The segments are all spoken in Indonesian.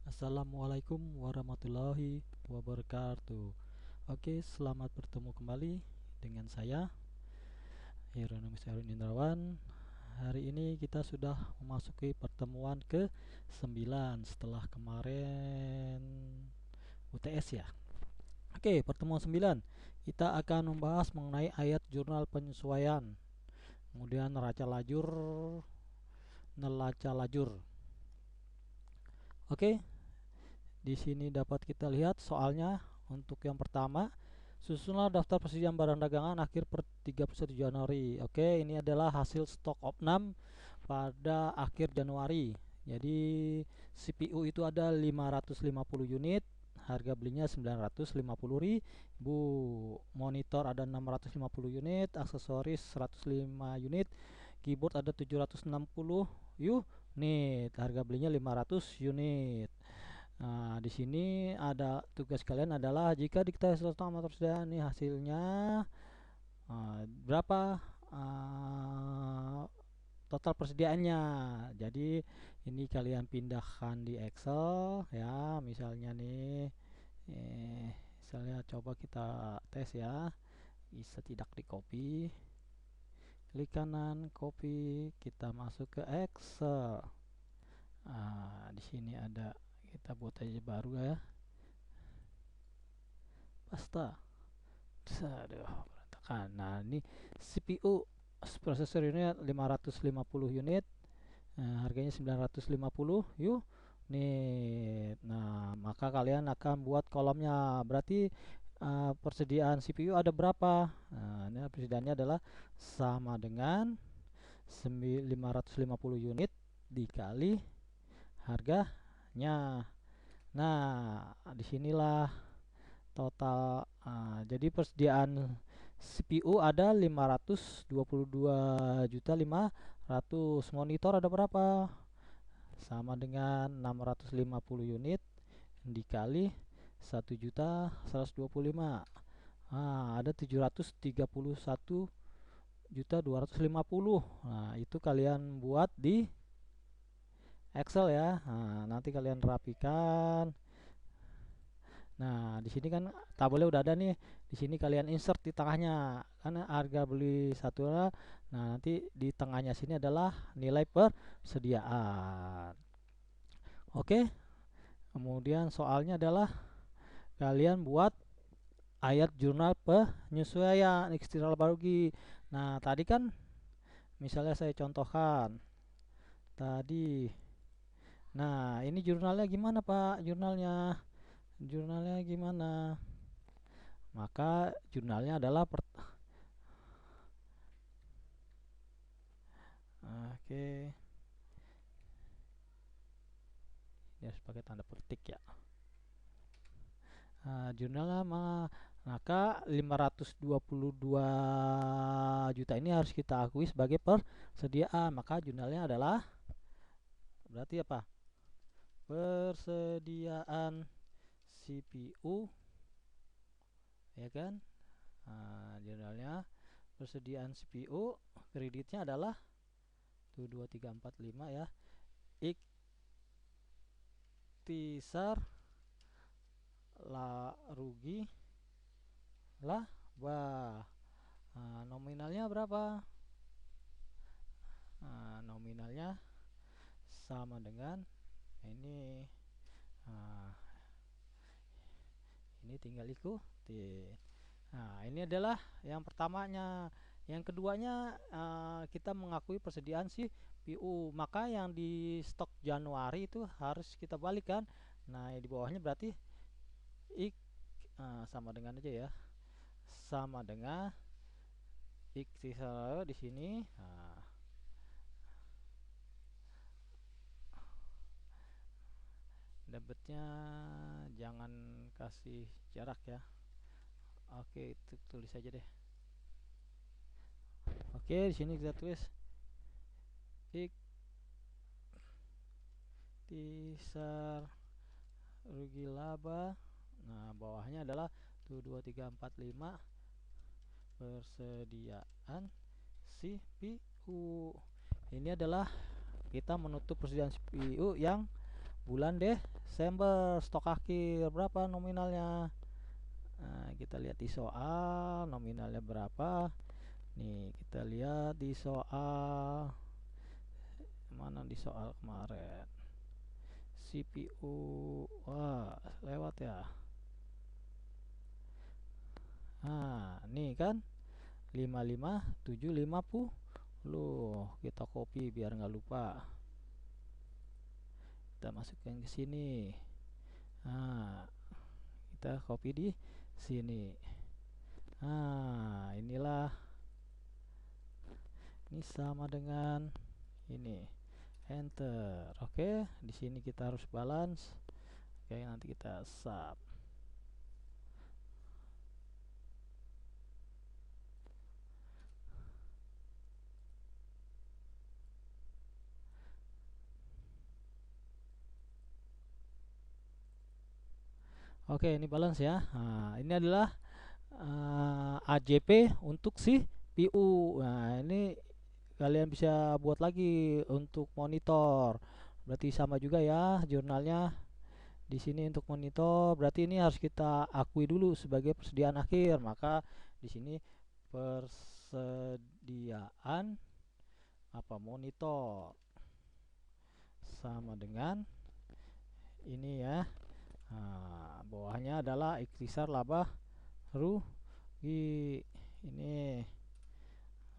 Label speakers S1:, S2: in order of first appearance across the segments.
S1: Assalamualaikum warahmatullahi wabarakatuh. Oke, selamat bertemu kembali dengan saya Hieronomus Erwin Indrawan. Hari ini kita sudah memasuki pertemuan ke-9 setelah kemarin UTS ya. Oke, pertemuan 9 kita akan membahas mengenai ayat jurnal penyesuaian, kemudian neraca lajur. Oke, di sini dapat kita lihat soalnya. Untuk yang pertama, susunlah daftar persediaan barang dagangan akhir per 31 Januari. Oke, ini adalah hasil stok opnam pada akhir Januari. Jadi CPU itu ada 550 unit, harga belinya 950.000. Monitor ada 650 unit, aksesoris 105 unit, keyboard ada 760 unit, harga belinya 500 unit. Nah, di sini ada tugas kalian adalah jika diketahui sesuatu amat persediaan nih hasilnya berapa total persediaannya. Jadi ini kalian pindahkan di Excel ya, misalnya nih misalnya coba kita tes ya, bisa tidak di copy, klik kanan copy, kita masuk ke Excel. Di sini ada, kita buat aja baru ya, pasta. Aduh, berantakan. Nah, ini CPU prosesor ini 550 unit. Nah, harganya 950 unit. Nah, maka kalian akan buat kolomnya. Berarti persediaan CPU ada berapa? Nah, ini persediaannya adalah sama dengan 550 unit dikali harganya. Nah, disinilah total. Jadi persediaan CPU ada 522.500.000. Monitor ada berapa? Sama dengan 650 unit dikali 1.125. Ada 731.250. Nah, itu kalian buat di Excel ya. Nanti kalian rapikan. Nah, di sini kan tabelnya udah ada nih. Di sini kalian insert di tengahnya. Karena harga beli satu. Nah, nanti di tengahnya sini adalah nilai persediaan. Oke. Kemudian soalnya adalah kalian buat ayat jurnal penyesuaian eksternal barugi. Nah, tadi kan misalnya saya contohkan tadi. Nah, ini jurnalnya gimana, Pak? Jurnalnya gimana? Maka jurnalnya adalah oke, ya harus pakai tanda petik ya. Jurnalnya maka 522 juta ini harus kita akui sebagai persediaan. Maka jurnalnya adalah berarti apa? Persediaan CPU ya kan? Jurnalnya persediaan CPU, kreditnya adalah 2345 ya. Iktisar rugi laba. Nominalnya berapa? Nominalnya sama dengan ini. Ini tinggal ikuti. Nah, ini adalah yang pertamanya. Yang keduanya kita mengakui persediaan CPU. Maka yang di stok Januari itu harus kita balikan. Nah, di bawahnya berarti ik sama dengan aja ya. Sama dengan iktisar di sini. Debetnya jangan kasih jarak ya. Oke, itu tulis aja deh. Oke, di sini kita tulis iktisar rugi laba. Nah, bawahnya adalah 2345 persediaan CPU. Ini adalah kita menutup persediaan CPU yang bulan Desember stok akhir berapa nominalnya. Nah, kita lihat di soal nominalnya berapa. Nih, kita lihat di soal mana, di soal kemarin. CPU, wah lewat ya. Nah, nih kan 55.750. Kita copy biar nggak lupa. Kita masukkan ke sini. Nah, kita copy di sini. Nah, inilah, ini sama dengan ini. Enter. Oke, di sini kita harus balance. Oke, nanti kita sub. Oke, ini balance ya. Nah, ini adalah AJP untuk si PU. Nah, ini kalian bisa buat lagi untuk monitor. Berarti sama juga ya jurnalnya. Di sini untuk monitor, berarti ini harus kita akui dulu sebagai persediaan akhir. Maka di sini persediaan apa monitor sama dengan ini ya. Nah, bawahnya adalah ikhtisar laba rugi ini.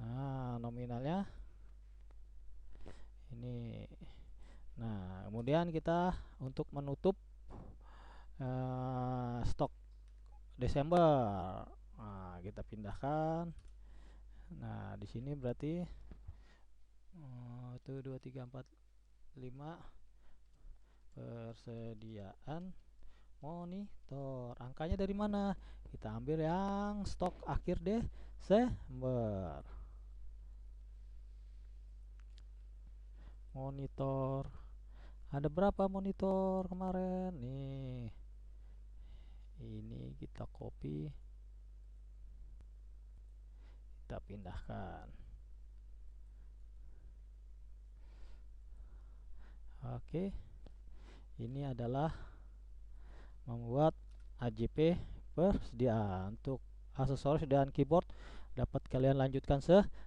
S1: Nah, nominalnya ini. Nah, kemudian kita untuk menutup stok Desember. Nah, kita pindahkan. Nah, di sini berarti itu 2 3 4 5 persediaan monitor. Angkanya dari mana? Kita ambil yang stok akhir Desember. Monitor. Ada berapa monitor kemarin? Nih. Ini kita copy. Kita pindahkan. Oke. Ini adalah membuat AJP persediaan untuk aksesoris dan keyboard. Dapat kalian lanjutkan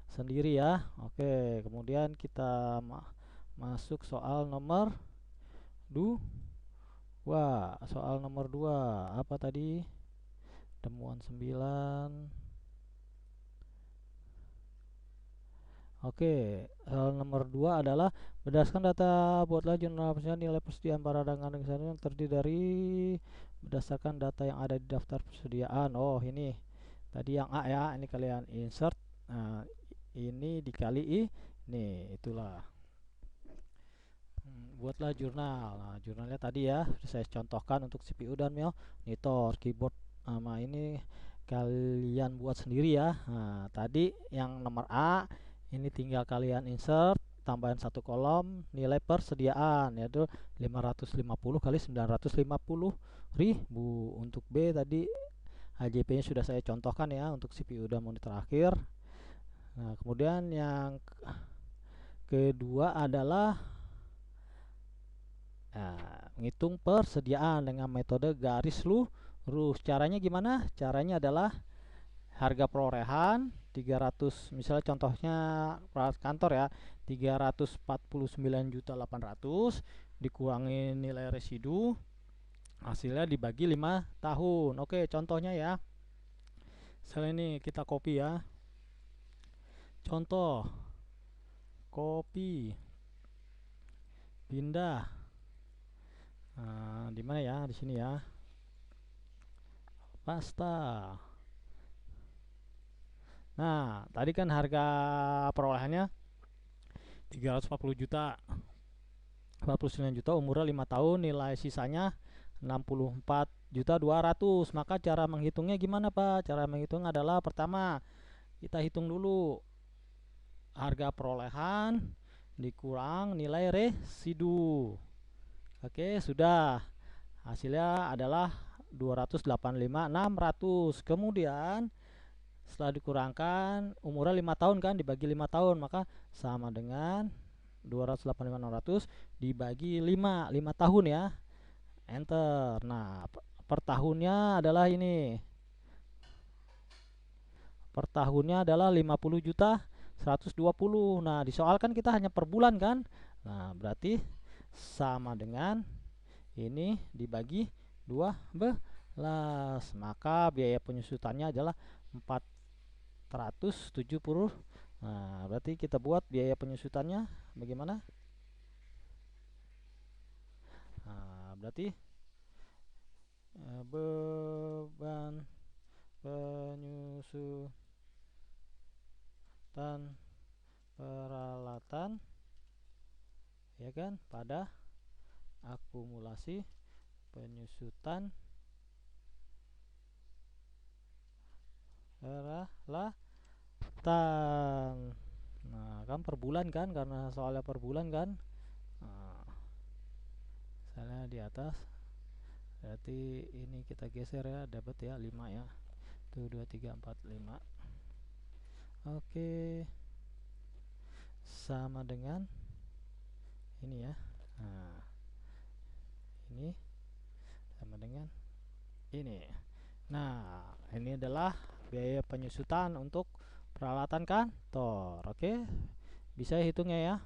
S1: sendiri ya. Oke, kemudian kita masuk soal nomor 2. Soal nomor 2 apa tadi? Temuan 9. Oke, soal nomor 2 adalah berdasarkan data buatlah jurnal persediaan nilai persediaan barang dagangan yang terdiri dari berdasarkan data yang ada di daftar persediaan. Oh, ini tadi yang A ya, ini kalian insert. Nah, ini dikali ini, itulah. Buatlah jurnal. Nah, jurnalnya tadi ya, saya contohkan untuk CPU dan monitor, keyboard sama ini kalian buat sendiri ya. Nah, tadi yang nomor A ini tinggal kalian insert, tambahan satu kolom nilai persediaan yaitu 550 kali 950.000. Untuk B tadi HJP nya sudah saya contohkan ya untuk CPU dan monitor akhir. Nah, kemudian yang kedua adalah menghitung persediaan dengan metode garis lurus. Caranya gimana? Caranya adalah harga perolehan 300, misalnya contohnya peralatan kantor ya, 349.800.000 dikurangi nilai residu, hasilnya dibagi 5 tahun. Oke, contohnya ya. Misalnya ini kita copy ya. Contoh. Copy. Pindah. Nah, di mana ya? Di sini ya. Pasta. Nah, tadi kan harga perolehannya 340 juta. 49 juta, umurnya 5 tahun, nilai sisanya 64.200.000. Maka cara menghitungnya gimana, Pak? Cara menghitung adalah pertama, kita hitung dulu harga perolehan dikurang nilai residu. Oke, sudah. Hasilnya adalah 285.600. Kemudian setelah dikurangkan umurnya 5 tahun kan, dibagi 5 tahun, maka sama dengan 285.600 dibagi 5 tahun ya. enter. Nah, per tahunnya adalah ini. Per tahunnya adalah 50 juta 120. Nah, disoalkan kita hanya per bulan kan? Nah, berarti sama dengan ini dibagi 12. Maka biaya penyusutannya adalah 470. Nah, berarti kita buat biaya penyusutannya bagaimana? Nah, berarti beban penyusutan peralatan ya kan pada akumulasi penyusutan peralatan. Nah, kan per bulan kan, karena soalnya per bulan kan. Nah, misalnya di atas, berarti ini kita geser ya, dapat ya 5 ya. Tuh 2 3 4 5. Oke. Sama dengan ini ya. Nah, ini sama dengan ini. Nah, ini adalah biaya penyusutan untuk peralatan kantor. Oke, bisa hitungnya ya.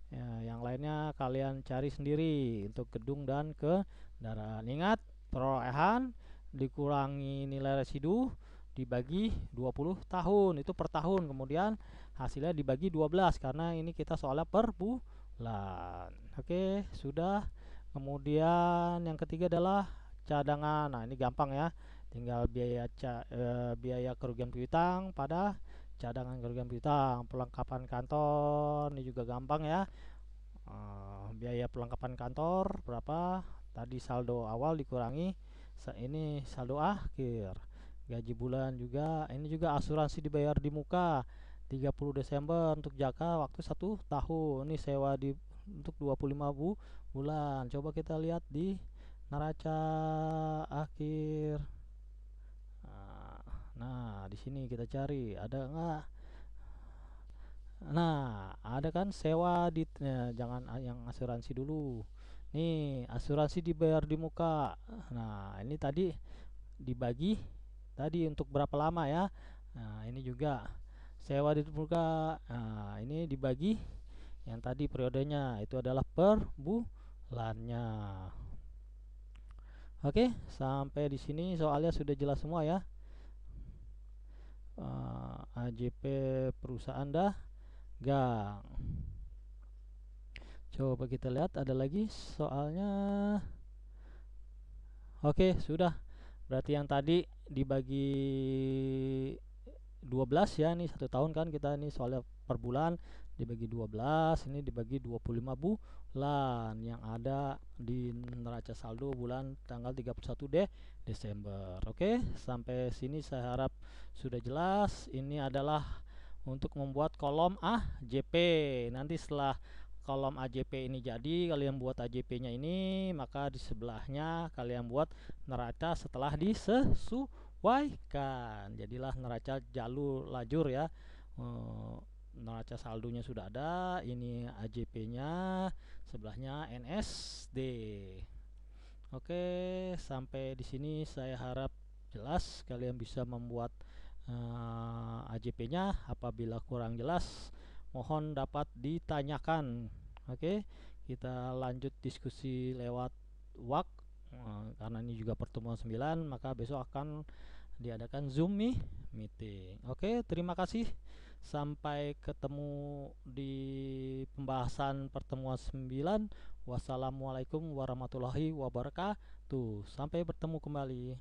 S1: Ya, yang lainnya kalian cari sendiri untuk gedung dan kendaraan. Ingat, perolehan dikurangi nilai residu dibagi 20 tahun, itu per tahun. Kemudian hasilnya dibagi 12 karena ini kita soalnya per bulan. Oke, sudah. Kemudian yang ketiga adalah cadangan. Nah, ini gampang ya. Tinggal biaya kerugian piutang pada cadangan kerugian piutang. Perlengkapan kantor ini juga gampang ya. Biaya perlengkapan kantor berapa? Tadi saldo awal dikurangi ini saldo akhir. Gaji bulan juga, ini juga asuransi dibayar di muka 30 Desember untuk jangka waktu 1 tahun. Ini sewa untuk 25 bulan. Coba kita lihat di neraca akhir. Nah, di sini kita cari ada nggak. Nah, ada kan sewa jangan yang asuransi dulu. Nih, asuransi dibayar di muka. Nah, ini tadi dibagi tadi untuk berapa lama ya. Nah, ini juga sewa di muka. Nah, ini dibagi yang tadi periodenya itu adalah per bulannya. Oke, sampai di sini soalnya sudah jelas semua ya. AJP perusahaan dagang. Coba kita lihat ada lagi soalnya. Oke, sudah. Berarti yang tadi dibagi 12 ya, nih 1 tahun kan kita ini soalnya per bulan dibagi 12, ini dibagi 25 bulan yang ada di neraca saldo bulan tanggal 31 Desember. Oke, sampai sini saya harap sudah jelas. Ini adalah untuk membuat kolom AJP. Nanti setelah kolom AJP ini jadi, kalian buat AJP-nya ini, maka di sebelahnya kalian buat neraca setelah disesuaikan. Jadilah neraca jalur lajur ya. Neraca saldonya sudah ada, ini AJP-nya, sebelahnya NSD. Oke, sampai di sini saya harap jelas. Kalian bisa membuat AJP-nya. Apabila kurang jelas, mohon dapat ditanyakan. Oke, kita lanjut diskusi lewat WhatsApp. Karena ini juga pertemuan 9, maka besok akan diadakan Zoom meeting. Oke, terima kasih. Sampai ketemu di pembahasan pertemuan 9. Wassalamualaikum warahmatullahi wabarakatuh. Sampai bertemu kembali.